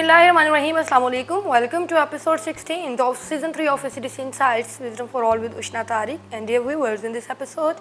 Bismillahirrahmanirrahim. Assalamu alaikum. Welcome to episode 16 of season 3 of SCDC Insights Wisdom for All with Ushna Tariq. And dear viewers, in this episode,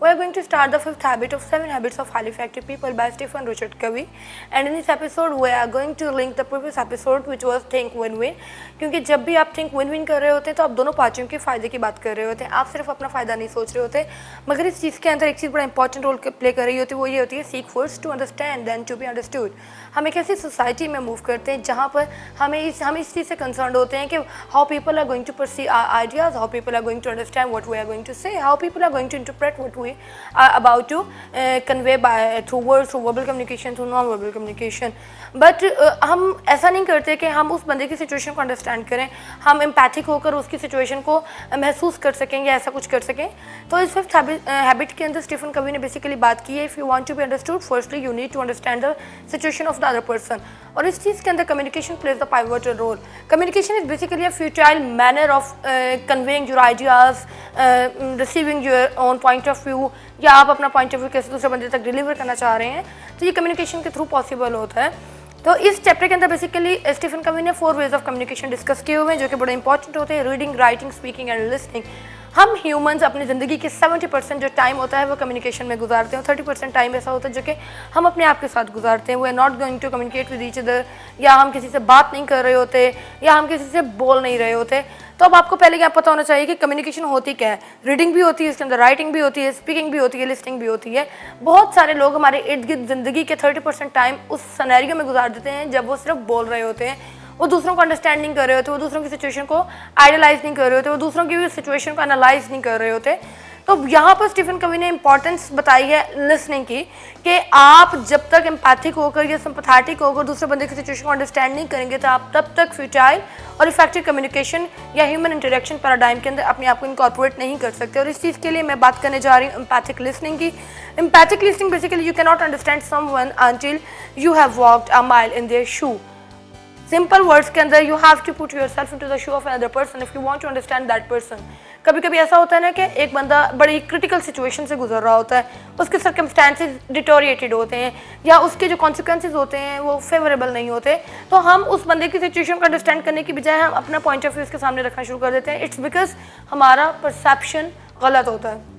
we are going to start the fifth habit of 7 habits of highly effective people by Stephen Richard Covey. And in this episode, we are going to link the previous episode which was Think Win-Win. क्योंकि जब भी आप think win win कर रहे होते हैं तो आप दोनों पार्टियों के फ़ायदे की बात कर रहे होते हैं, आप सिर्फ अपना फ़ायदा नहीं सोच रहे होते, मगर इस चीज़ के अंदर एक चीज़ बड़ा इंपॉर्टेंट रोल प्ले कर रही होती है, वो ये होती है seek first to understand then to be understood. हम एक ऐसी सोसाइटी में मूव करते हैं जहाँ पर हम इस चीज़ से कंसर्न होते हैं कि how people are going to perceive ideas, how people are going to understand what we are going to say, how people are going to interpret what we are about to convey by through words, through verbal communication, through non verbal communication. But हम ऐसा नहीं करते कि हम उस बंदे की situation को अंडरस्टैंड करें, हम एम्पैथिक होकर उसकी सिचुएशन को महसूस कर सकें या ऐसा कुछ कर सकें। तो इस फिफ्थ हैबिट के अंदर स्टीफन कवी ने बेसिकली बात की है, if you want to be understood firstly you need to understand the situation of the other person. और इस चीज़ के अंदर communication plays the pivotal role. Communication is basically a futile manner of conveying your ideas, receiving your own point of view, या आप अपना point of view कैसे दूसरे बंदे तक डिलीवर करना चाह रहे हैं, तो ये कम्युनिकेशन के थ्रू पॉसिबल होता है। तो इस चैप्टर के अंदर बेसिकली स्टीफन कवी ने 4 वेज ऑफ कम्युनिकेशन डिस्कस किए हुए हैं जो कि बड़े इंपॉर्टेंट होते हैं, reading, writing, speaking and listening. हम ह्यूमंस अपनी ज़िंदगी के 70% जो टाइम होता है वो कम्युनिकेशन में गुजारते हैं, 30% टाइम ऐसा होता है जो कि हम अपने आप के साथ गुजारते हैं। We are not going to communicate with each other, या हम किसी से बात नहीं कर रहे होते, या हम किसी से बोल नहीं रहे होते। तो अब आपको पहले क्या पता होना चाहिए कि कम्युनिकेशन होती क्या है। रीडिंग भी होती है, इसके अंदर राइटिंग भी होती है, स्पीकिंग भी होती है, लिसनिंग भी होती है। बहुत सारे लोग हमारे इर्द गिर्द ज़िंदगी के 30% टाइम उस सिनेरियो में गुजार देते हैं जब वो सिर्फ बोल रहे होते हैं, वो दूसरों को अंडरस्टैंड नहीं कर रहे होते, वो दूसरों की सिचुएशन को आइडियलाइज नहीं कर रहे होते, वो दूसरों की सिचुएशन को एनालाइज नहीं कर रहे होते। तो यहाँ पर स्टीफन कवी ने इंपॉर्टेंस बताई है लिसनिंग की, कि आप जब तक एम्पैथिक होकर या सिंपैथेटिक होकर दूसरे बंदे की सिचुएशन को अंडरस्टैंड नहीं करेंगे तो आप तब तक फ्यूटाइल और इफेक्टिव कम्युनिकेशन या ह्यूमन इंटरेक्शन पैराडाइम के अंदर अपने आप को इनकॉर्पोरेट नहीं कर सकते। और इस चीज़ के लिए मैं बात करने जा रही हूँ एम्पैथिक लिसनिंग की। Empathic listening basically you can not understand someone until you have walked a mile in their shoe. Simple words के अंदर you have to put yourself into the shoe of another person if you want to understand that person. कभी कभी ऐसा होता है ना कि एक बंदा बड़ी क्रिटिकल सिचुएशन से गुजर रहा होता है, उसके सर्कमस्टेंसेस डिटोरिएटेड होते हैं या उसके जो कॉन्सिक्वेंसेस होते हैं वो फेवरेबल नहीं होते, तो हम उस बंदे की सिचुएशन को अंडरस्टैंड करने की बजाय हम अपना पॉइंट ऑफ व्यू उसके सामने रखना शुरू कर देते हैं। इट्स बिकॉज हमारा परसेप्शन गलत होता है।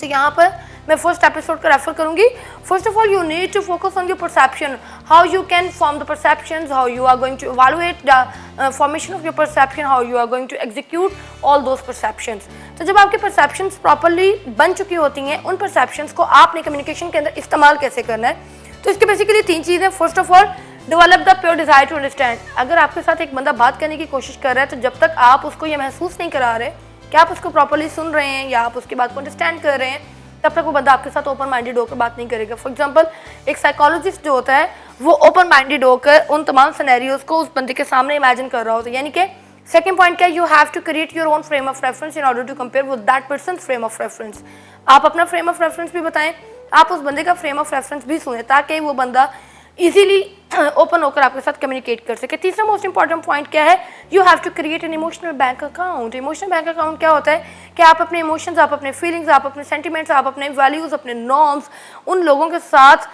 तो यहाँ पर मैं फर्स्ट एपिसोड का रेफर करूँगी। First of all you need to focus on your perception, how you can form the perceptions, how you are going to evaluate the formation of your perception, how you are going to execute all those perceptions. तो जब आपकी perceptions properly बन चुकी होती हैं, उन perceptions को आपने कम्युनिकेशन के अंदर इस्तेमाल कैसे करना है, तो इसके बेसिकली 3 चीज़ें। First of all develop the pure desire to understand. अगर आपके साथ एक बंदा बात करने की कोशिश कर रहा है तो जब तक आप उसको ये महसूस नहीं करा रहे कि आप उसको प्रॉपरली सुन रहे हैं या आप उसकी बात को अंडरस्टैंड कर रहे हैं, तब तक वो बंदा आपके साथ ओपन माइंडेड होकर बात नहीं करेगा। फॉर एग्जांपल एक साइकोलॉजिस्ट जो होता है वो ओपन माइंडेड होकर उन तमाम सिनेरियोज को उस बंदे के सामने इमेजिन कर रहा होता है। यानी कि सेकंड पॉइंट क्या है, you have to create your own frame of reference in order to compare with that person frame of reference. आप अपना फ्रेम ऑफ रेफरेंस भी बताएं, आप उस बंदे का फ्रेम ऑफ रेफरेंस भी सुने ताकि वो बंदा इजीली ओपन होकर आपके साथ कम्युनिकेट कर सके। तीसरा मोस्ट इंपॉर्टेंट पॉइंट क्या है, you have to create an emotional bank account. Emotional bank account क्या होता है कि आप अपने इमोशंस, आप अपने फीलिंग्स, आप अपने सेंटिमेंट्स, आप अपने वैल्यूज़, अपने नॉर्म्स उन लोगों के साथ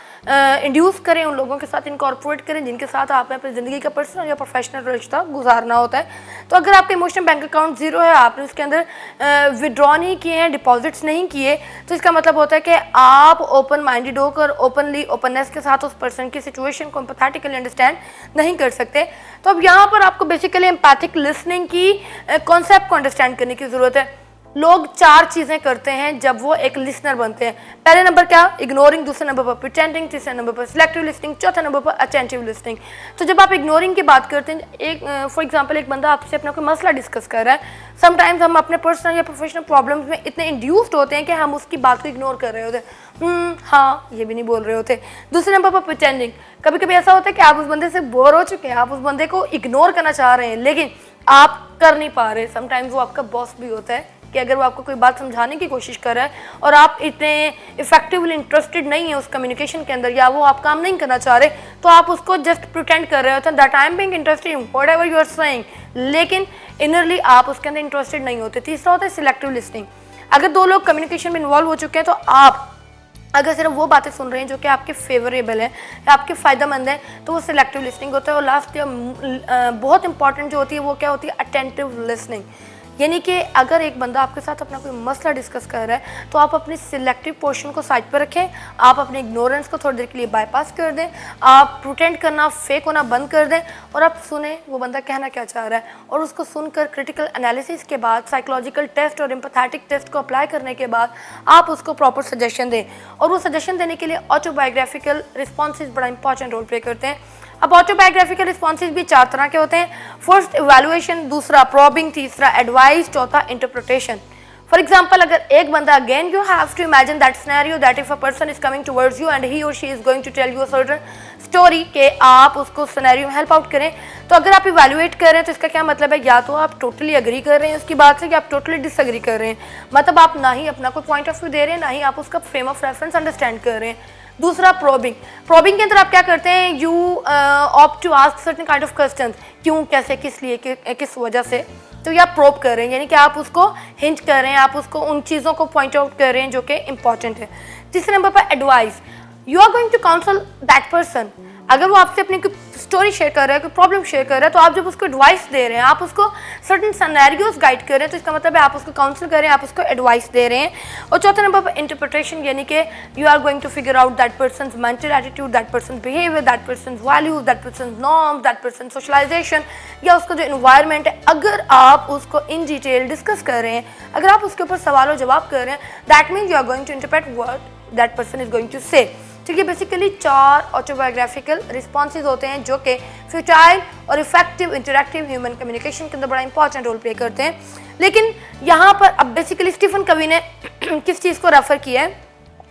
इंड्यूस करें, उन लोगों के साथ इनकॉर्पोरेट करें जिनके साथ आपने अपनी ज़िंदगी का पर्सनल या प्रोफेशनल रिश्ता गुजारना होता है। तो अगर आपका इमोशनल बैंक अकाउंट ज़ीरो है, आपने उसके अंदर विड्रॉ नहीं किए हैं, डिपॉजिट्स नहीं किए, तो इसका मतलब होता है कि आप ओपन माइंडेड होकर ओपनली ओपननेस के साथ उस पर्सन की सिचुएशन को एम्पैथेटिकली अंडरस्टैंड नहीं कर सकते। तो अब यहाँ पर आपको बेसिकली एम्पैथिक लिसनिंग की कॉन्सेप्ट को अंडरस्टैंड करने की ज़रूरत है। लोग 4 चीज़ें करते हैं जब वो एक लिसनर बनते हैं। पहले नंबर क्या, इग्नोरिंग, दूसरे नंबर पर प्रिटेंडिंग, तीसरे नंबर पर सिलेक्टिव लिसनिंग, चौथे नंबर पर अटेंटिव लिसनिंग। तो जब आप इग्नोरिंग की बात करते हैं, एक फॉर एग्जांपल एक बंदा आपसे अपना कोई मसला डिस्कस कर रहा है, समटाइम्स हम अपने पर्सनल या प्रोफेशनल प्रॉब्लम्स में इतने इंड्यूस्ड होते हैं कि हम उसकी बात को इग्नोर कर रहे होते हैं, हाँ ये भी नहीं बोल रहे होते। दूसरे नंबर पर प्रिटेंडिंग, कभी कभी ऐसा होता है कि आप उस बंदे से बोर हो चुके हैं, आप उस बंदे को इग्नोर करना चाह रहे हैं लेकिन आप कर नहीं पा रहे। समटाइम्स वो आपका बॉस भी होता है कि अगर वो आपको कोई बात समझाने की कोशिश कर रहा है और आप इतने इफेक्टिवली इंटरेस्टेड नहीं है उस कम्युनिकेशन के अंदर, या वो आप काम नहीं करना चाह रहे, तो आप उसको जस्ट प्रिटेंड कर रहे होते हैं that I am being interested in whatever you are saying, लेकिन इनरली आप उसके अंदर इंटरेस्टेड नहीं होते। तीसरा होता है सिलेक्टिव लिसनिंग। अगर 2 लोग कम्युनिकेशन में इन्वॉल्व हो चुके हैं तो आप अगर सिर्फ वो बातें सुन रहे हैं जो कि आपके फेवरेबल है या आपके फ़ायदेमंद है, तो वो सिलेक्टिव लिसनिंग होता है। और लास्ट बहुत इंपॉर्टेंट जो होती है वो क्या होती है, अटेंटिव लिसनिंग। यानी कि अगर एक बंदा आपके साथ अपना कोई मसला डिस्कस कर रहा है तो आप अपनी सिलेक्टिव पोर्शन को साइड पर रखें, आप अपनी इग्नोरेंस को थोड़ी देर के लिए बाईपास कर दें, आप प्रिटेंड करना, फेक होना बंद कर दें और आप सुने वो बंदा कहना क्या चाह रहा है। और उसको सुनकर क्रिटिकल एनालिसिस के बाद, साइकोलॉजिकल टेस्ट और एम्पैथेटिक टेस्ट को अप्लाई करने के बाद आप उसको प्रॉपर सजेशन दें। और वो सजेशन देने के लिए ऑटोबायोग्राफिकल रिस्पॉन्सेज बड़ा इंपॉर्टेंट रोल प्ले करते हैं। अब ऑटोबायोग्राफिकल रिस्पॉन्सेज भी 4 तरह के होते हैं। फर्स्ट इवैल्यूएशन, दूसरा प्रॉबिंग, तीसरा एडवाइस, चौथा इंटरप्रिटेशन। फॉर एग्जाम्पल, अगर एक बंदा, again you have to imagine that scenario that if a person is coming towards you and he or she is going to tell you a certain story, के आप उसको scenario में help out करें। तो अगर आप इवैल्यूएट कर रहे हैं तो इसका क्या मतलब है, या तो आप टोटली अग्री कर रहे हैं उसकी बात से, या आप टोटली डिसअग्री कर रहे हैं। मतलब आप ना ही अपना कोई पॉइंट ऑफ व्यू दे रहे हैं, ना ही आप उसका फ्रेम ऑफ रेफरेंस अंडरस्टैंड कर रहे हैं। दूसरा प्रोबिंग। प्रोबिंग के अंदर आप क्या करते हैं, you opt to ask certain kind of questions, क्यों, कैसे, किस लिए, किस वजह से। तो ये आप प्रोब कर रहे हैं, यानी कि आप उसको हिंट कर रहे हैं, आप उसको उन चीज़ों को पॉइंट आउट कर रहे हैं जो कि इंपॉर्टेंट है। तीसरे नंबर पर advice. You are going to counsel that person. अगर वो आपसे अपनी कोई स्टोरी शेयर कर रहा है, कोई प्रॉब्लम शेयर कर रहा है, तो आप जब उसको एडवाइस दे रहे हैं, आप उसको सर्टेन सिनेरियोस गाइड कर रहे हैं, तो इसका मतलब है आप उसको काउंसिल कर रहे हैं, आप उसको एडवाइस दे रहे हैं। और चौथे नंबर पर इंटरप्रिटेशन, यानी कि you are going to figure out that person's mental attitude, that person behaviour, that person values, that person norms, that person socialisation, या उसका जो एनवायरनमेंट है। अगर आप उसको इन डिटेल डिस्कस कर रहे हैं, अगर आप उसके ऊपर सवाल और जवाब कर रहे हैं, that means you are going to interpret what that person is going to say. ठीक है, बेसिकली 4 ऑटोबायोग्राफिकल रिस्पॉन्सेज होते हैं जो कि फ्यूटाइल और इफेक्टिव इंटरैक्टिव ह्यूमन कम्युनिकेशन के अंदर बड़ा इंपॉर्टेंट रोल प्ले करते हैं। लेकिन यहाँ पर अब बेसिकली स्टीफन कवी ने किस चीज़ को रेफर किया है,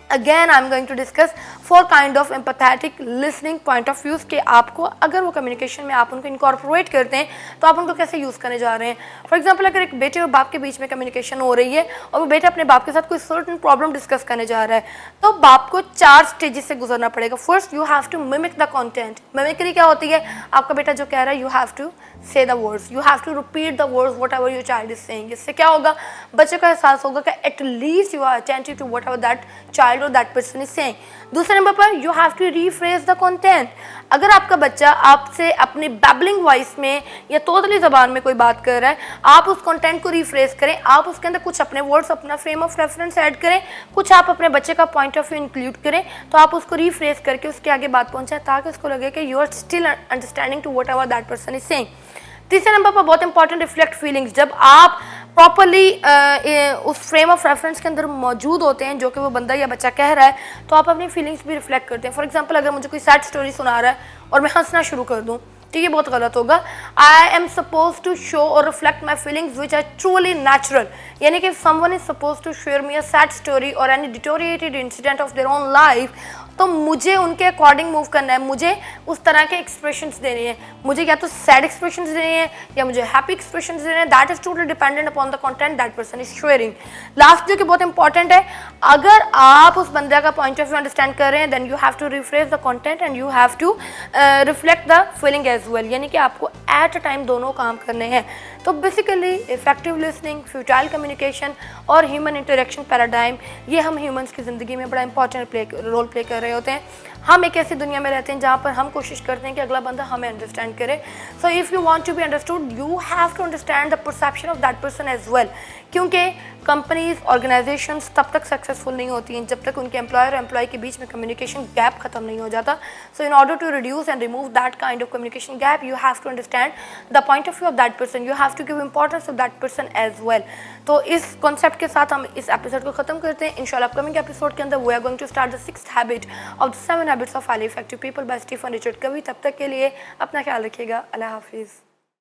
again I am going to discuss 4 kind of empathetic listening point of views के आपको अगर वो कम्युनिकेशन में आप उनको इनकॉर्पोरेट करते हैं तो आप उनको कैसे यूज़ करने जा रहे हैं। फॉर एग्जांपल, अगर एक बेटे और बाप के बीच में कम्युनिकेशन हो रही है और वो बेटा अपने बाप के साथ कोई सर्टेन प्रॉब्लम डिस्कस करने जा रहा है, तो बाप को 4 स्टेजेस से गुजरना पड़ेगा। First, you have to mimic the content. Mimicry क्या होती है, आपका बेटा जो कह रहा है, you have to say the words, you have to repeat the words whatever your child is saying. इससे क्या होगा, बच्चे का एहसास होगा कि at least you are attentive to whatever that child और दैट पर्सन इज सेइंग। दूसरे नंबर पर, you have to rephrase the content. अगर आपका बच्चा आपसे अपनी बैबलिंग वॉइस में या तोतली ज़बान में कोई बात कर रहा है, आप उस कंटेंट को रीफ्रेज करें, आप उसके अंदर कुछ अपने वर्ड्स, अपना फ्रेम ऑफ रेफरेंस ऐड करें, कुछ आप अपने बच्चे का पॉइंट ऑफ व्यू इंक्लूड करें, तो आप उसको रीफ्रेज करके उसके आगे बात पहुंचाएं ताकि उसको लगे कि you are still understanding to whatever that person is saying. तीसरे नंबर पर बहुत इंपॉर्टेंट, रिफ्लेक्ट फीलिंग्स। जब आप प्रॉपरली उस फ्रेम ऑफ रेफरेंस के अंदर मौजूद होते हैं जो कि वो बंदा या बच्चा कह रहा है, तो आप अपनी फीलिंग्स भी रिफ्लेक्ट करते हैं। फॉर एग्जांपल, अगर मुझे कोई सैड स्टोरी सुना रहा है और मैं हंसना शुरू कर दूं, ठीक है, बहुत गलत होगा। I am suppose to show or reflect my feelings which are truly natural. यानी कि someone is suppose to share me a sad story or any deteriorated incident of their own life, तो मुझे उनके अकॉर्डिंग मूव करना है, मुझे उस तरह के एक्सप्रेशंस देने हैं। मुझे या तो सैड एक्सप्रेशंस देने हैं या मुझे हैप्पी एक्सप्रेशंस देने हैं। That is totally dependent upon the content that person is sharing. Last जो कि बहुत इंपॉर्टेंट है, अगर आप उस बंदे का पॉइंट ऑफ व्यू अंडरस्टैंड कर रहे हैं, then you have to rephrase the content and you have to reflect the feeling as well. यानी कि आपको एट अ टाइम दोनों काम करने हैं। तो basically effective listening, futile communication और ह्यूमन इंटरेक्शन पैराडाइम, ये हम ह्यूमंस की ज़िंदगी में बड़ा इंपॉर्टेंट रोल प्ले कर रहे होते हैं। हम एक ऐसी दुनिया में रहते हैं जहाँ पर हम कोशिश करते हैं कि अगला बंदा हमें अंडरस्टैंड करे। So if you want to be understood, you have to understand the perception of that person as well. क्योंकि कंपनीज, ऑर्गेनाइजेशंस तब तक सक्सेसफुल नहीं होती हैं जब तक उनके एम्प्लॉयर और एम्प्लॉय के बीच में कम्युनिकेशन गैप खत्म नहीं हो जाता। So in order to reduce and remove that kind of communication gap, you have to understand the point of view of that person, you have to give importance of that person as well. तो इस concept के साथ हम इस episode को खत्म करते हैं। इंशाल्लाह अपकमिंग एपिसोड के अंदर we are going to start the 6th habit of the 7 habits of highly effective people by Stephen Richard Covey. तब तक के लिए अपना ख्याल रखिएगा। अल्लाह हाफिज़।